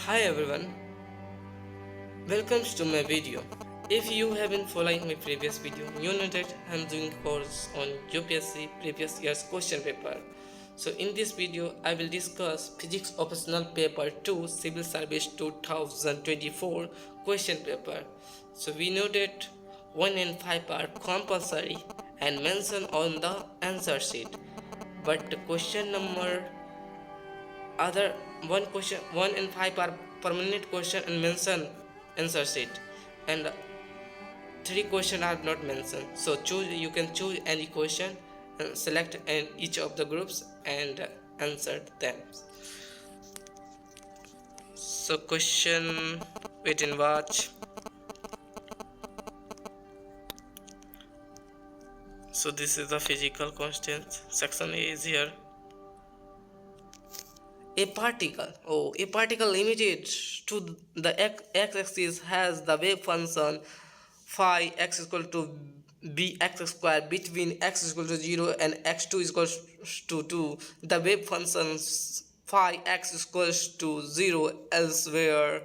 Hi everyone, welcome to my video. If you haven't followed my previous video, you know that I'm doing course on UPSC previous year's question paper. So in this video, I will discuss Physics Optional Paper 2 Civil Service 2024 question paper. So we know that 1 and 5 are compulsory and mentioned on the answer sheet. But the question number other one and five are permanent question and mention answer sheet, and three question are not mentioned. So you can choose any question and select each of the groups and answer them. So question, wait and watch. So this is the physical constants section is here. A particle limited to the x-axis has the wave function phi x is equal to bx square between x is equal to 0 and x2 is equal to 2. The wave function phi x is equal to 0 elsewhere.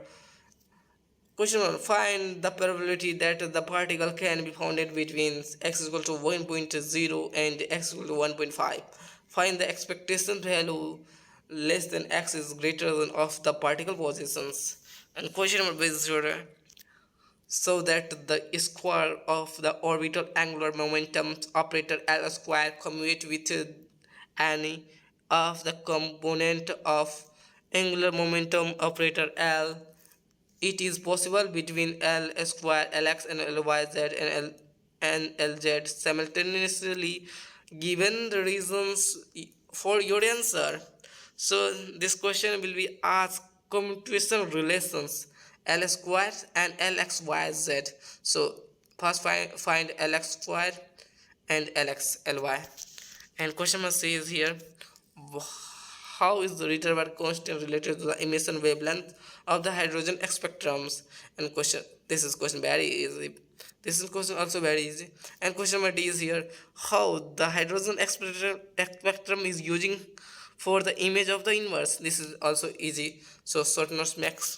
Question 1. Find the probability that the particle can be found between x is equal to 1.0 and x is equal to 1.5. Find the expectation value less than x is greater than of the particle positions. And question number is 0. So that the square of the orbital angular momentum operator L square commute with any of the component of angular momentum operator L. It is possible between L square Lx and Lyz and Lz simultaneously given the reasons for your answer. So this question will be asked commutation relations L square and Lxyz. So first find Lx square and Lxly. And question number C is here. How is the Rydberg constant related to the emission wavelength of the hydrogen spectrums? And question, this is question very easy. This is question also very easy. And question number D is here. How the hydrogen spectrum is using for the image of the inverse? This is also easy. So short notes max.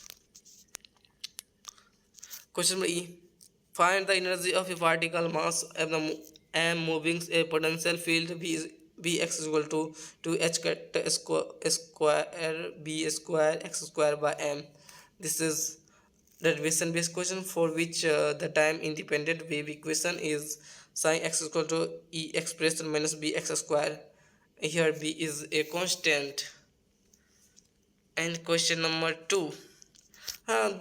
Question number E. Find the energy of a particle mass m moving a potential field Vx is equal to 2h square b square x square by m. This is derivation based question for which the time independent wave equation is sin x is equal to e expression minus bx square. Here b is a constant. And question number 2.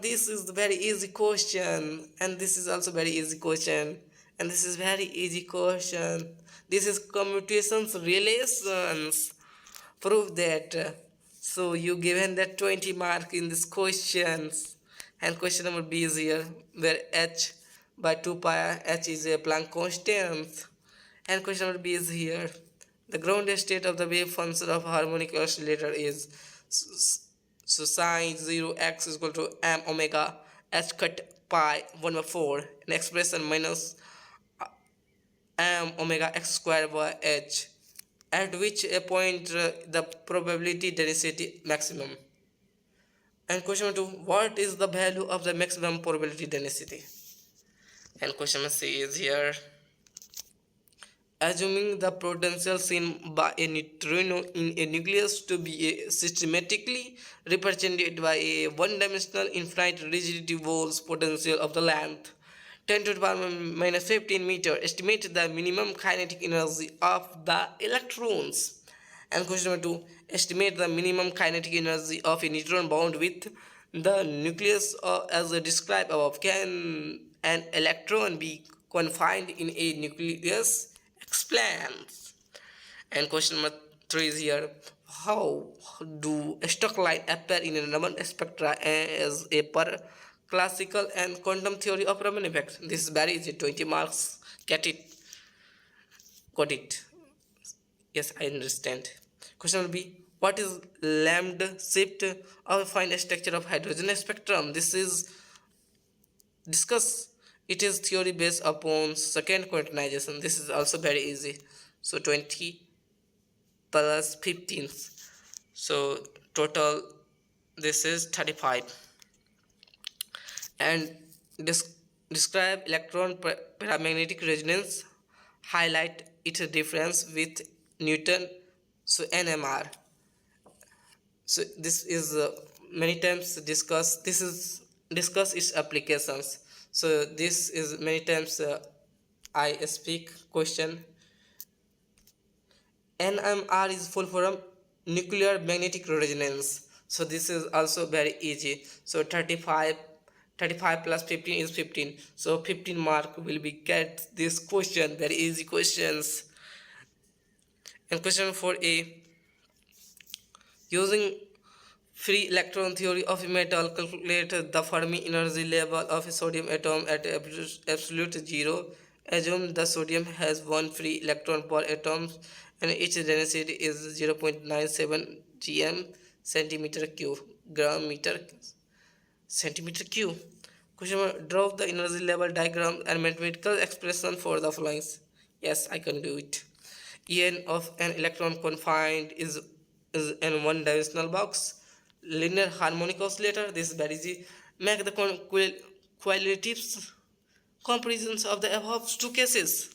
This is the very easy question, and this is also very easy question, and this is very easy question. This is commutations relations. Prove that. So you given that 20 mark in this questions. And question number B is here, where h by 2 pi h is a Planck constant. And question number B is here. The ground state of the wave function of harmonic oscillator is so sine 0x is equal to m omega h cut pi 1 by 4 an expression minus m omega x square by h, at which a point the probability density maximum. And question number 2, what is the value of the maximum probability density? And question number C is here. Assuming the potential seen by a neutrino in a nucleus to be systematically represented by a one-dimensional infinite rigidity Wolf's potential of the length 10 to the power minus 15 meter, estimate the minimum kinetic energy of the electrons. And question number 2, estimate the minimum kinetic energy of a neutron bound with the nucleus as described above. Can an electron be confined in a nucleus? Explains. And question number 3 is here. How do stock line appear in a Raman spectra as a per classical and quantum theory of Raman effect? This is very easy. 20 marks. Get it. Got it. Yes, I understand. Question will be, what is lambda shift of a fine structure of hydrogen spectrum? This is discuss. It is theory based upon second quantization. This is also very easy. So 20 plus 15. So total this is 35. And describe electron paramagnetic resonance, highlight its difference with Newton, so NMR. So this is many times discussed, this is discuss its applications. So this is many times I speak question. NMR is full form nuclear magnetic resonance. So this is also very easy. So 35 plus 15 is 15. So 15 mark will be get this question, very easy questions. And question 4a, using free electron theory of a metal, calculate the Fermi energy level of a sodium atom at absolute zero. Assume the sodium has one free electron per atom and its density is 0.97 gm centimeter cube gram meter centimeter cube. Question mark, draw the energy level diagram and mathematical expression for the following. Yes, I can do it. En of an electron confined is in one dimensional box. Linear harmonic oscillator, this is very easy. Make the qualitative comparisons of the above two cases.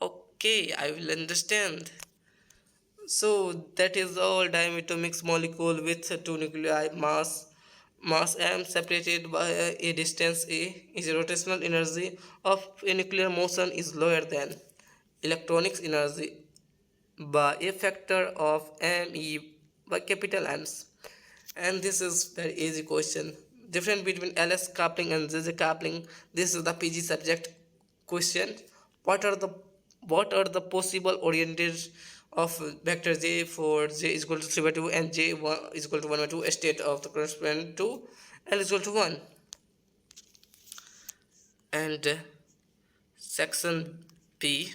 Okay, I will understand. So that is all. Diameter mixed molecule with two nuclei, mass m separated by a distance a, is rotational energy of a nuclear motion is lower than electronics energy by a factor of me by capital M's. And this is very easy question. Difference between LS coupling and ZZ coupling. This is the PG subject question. What are the possible oriented of vector J for J is equal to 3 by 2 and J is equal to 1 by 2 state of the corresponding to L is equal to 1. And section B.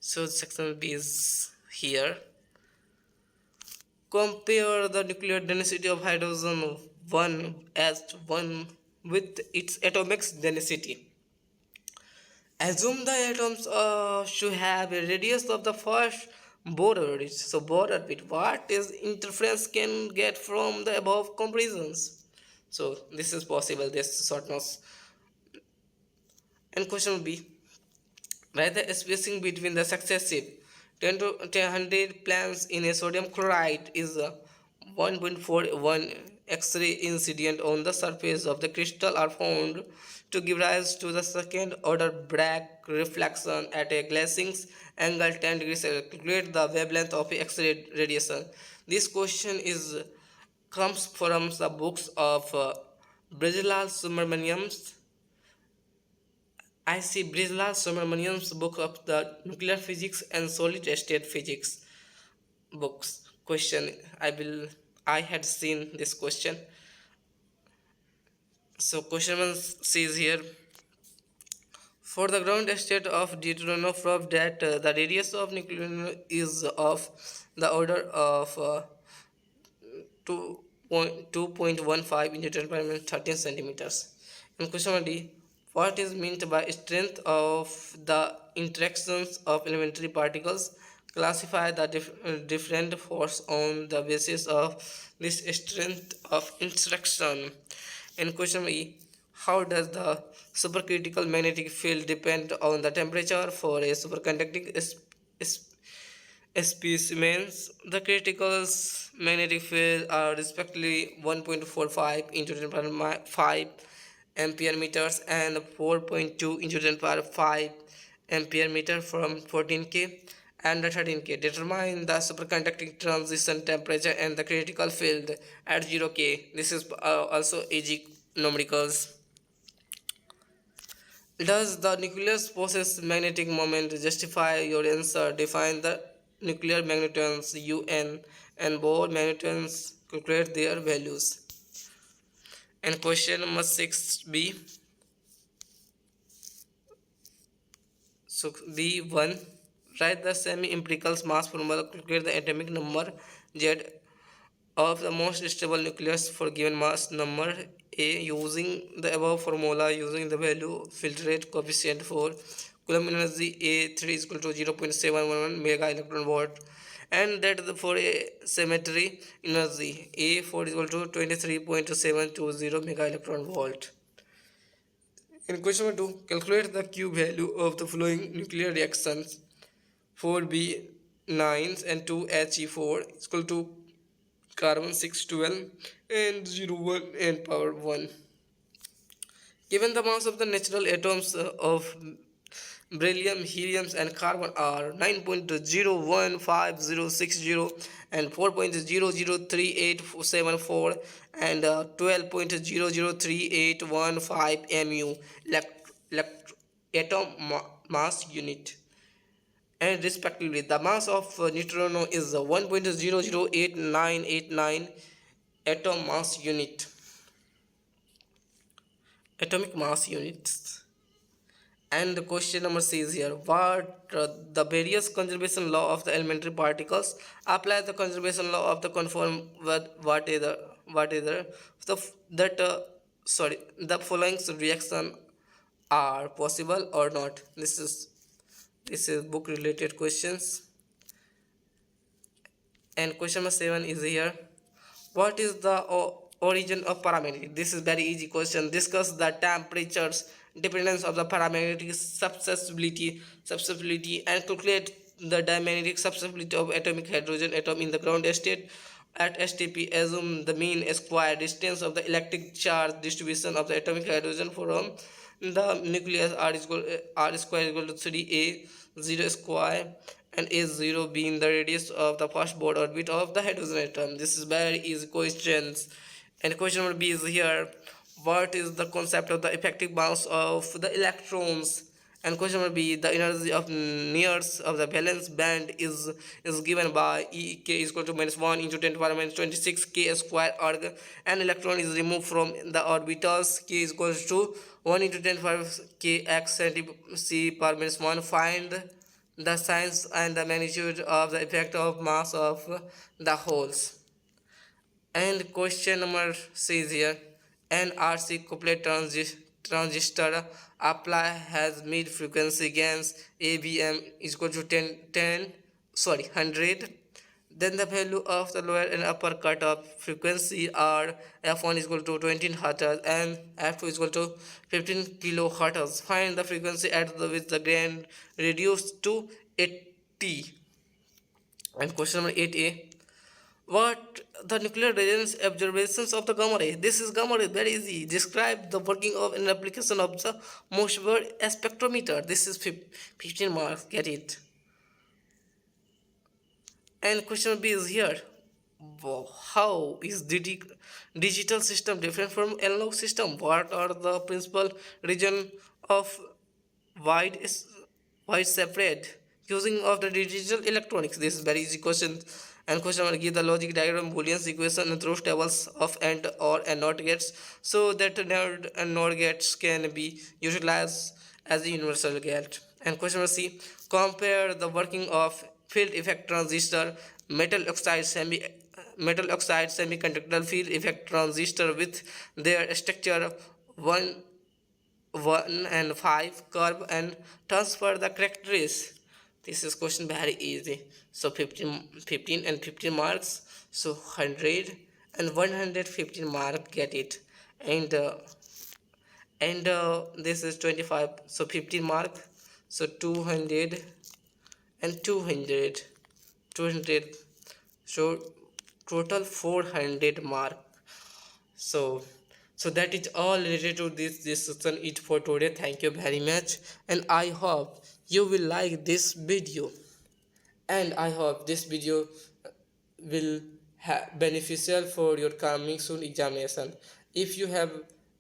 So section B is here. Compare the nuclear density of hydrogen 1 as 1 with its atomic density. Assume the atoms should have a radius of the first Bohr orbit. So Bohr orbit, what is interference can get from the above comparisons? So this is possible, this short notes. And question will be, write the spacing between the successive 10 to 100 plants in a sodium chloride is 1.41 X-ray incident on the surface of the crystal are found to give rise to the second order Bragg reflection at a glazing angle 10 degrees. Calculate the wavelength of X-ray radiation. This question is comes from the books of Bridgelal Subramanian's I see Bridgelal Subramanian's book of the nuclear physics and solid state physics books. Question, I had seen this question. So question 1 says here, for the ground state of deuteronomy, prove that the radius of nuclear is of the order of 2.15 into 10 power minus 13 centimeters. And question D, what is meant by strength of the interactions of elementary particles? Classify the different force on the basis of this strength of interaction. And question E, how does the supercritical magnetic field depend on the temperature for a superconducting specimens? The critical magnetic field are respectively 1.45 into 10 power 5 ampere meters and 4.2 into 10 power 5 ampere meter from 14K and 13K. Determine the superconducting transition temperature and the critical field at 0K. This is also easy numericals. Does the nucleus possess magnetic moment? Justify your answer. Define the nuclear magnetons UN and Bohr magnetons. Calculate their values. And question number 6b. So B1, write the semi-empirical mass formula. Calculate the atomic number Z of the most stable nucleus for given mass number A using the above formula. Using the value filtrate coefficient for Coulomb energy A3 is equal to 0.711 mega electron volt and that for a symmetry energy A4 is equal to 23.720 mega electron volt. In question number 2, calculate the Q value of the following nuclear reactions: 4B9 and 2He4 is equal to carbon 612 and 01 and power 1. Given the mass of the natural atoms of beryllium, helium, and carbon are 9.015060 and 4.003874 and 12.003815 mu atom mass unit, and respectively the mass of neutrino is 1.008989 atom mass unit, atomic mass units. And the question number C is here: what the various conservation law of the elementary particles apply the conservation law of the conform with what either the that sorry the following reaction are possible or not. This is book related questions. And question number 7 is here: what is the origin of paramagnetic? This is very easy question. Discuss the temperatures dependence of the paramagnetic susceptibility and calculate the diamagnetic susceptibility of atomic hydrogen atom in the ground state at STP. Assume the mean square distance of the electric charge distribution of the atomic hydrogen from the nucleus r square is equal to 3a 0 square and a0 being the radius of the first board orbit of the hydrogen atom. This is very easy questions. And question number B is here: what is the concept of the effective mass of the electrons? And question number B: the energy of nears of the valence band is given by ek is equal to -1 into 10 to the power minus 26 k square arg. An electron is removed from the orbitals. K is equal to 1 into 10 to the power k x c power minus 1. Find the signs and the magnitude of the effect of mass of the holes. And question number C is here: an RC couplet transistor apply has mid frequency gains ABM is equal to 100. Then the value of the lower and upper cutoff frequency are f1 is equal to 20 Hz and f2 is equal to 15 kilohertz. Find the frequency at which the gain reduced to 80. And question number 8a: what the nuclear resonance observations of the gamma ray? This is gamma ray, very easy. Describe the working of an application of the Mossberg spectrometer. This is 15 marks, get it. And question B is here: how is digital system different from analog system? What are the principal region of wide separate using of the digital electronics? This is very easy question. And question number: give the logic diagram boolean equation and truth tables of AND or and NOT gates so that NOR and NOR gates can be utilized as a universal gate. And question number C: compare the working of field effect transistor, metal oxide semiconductor field effect transistor with their structure 1 and 5 curve and transfer the characteristics. This is question very easy. So 15 and 15 marks. So 100 and 115 mark, get it. And this is 25. So 15 mark. So 200 and 200. So total 400 mark. So that is all related to this session. It for today. Thank you very much, and I hope you will like this video, and I hope this video will beneficial for your coming soon examination. If you have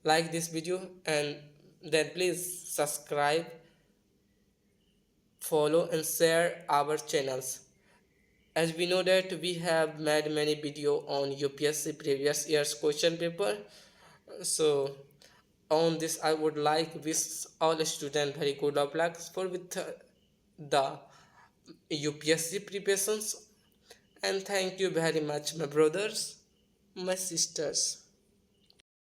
liked this video, and then please subscribe, follow and share our channels, as we know that we have made many video on UPSC previous year's question paper. So on this I would like wish all students very good of luck for with the UPSC preparations. And thank you very much, my brothers, my sisters.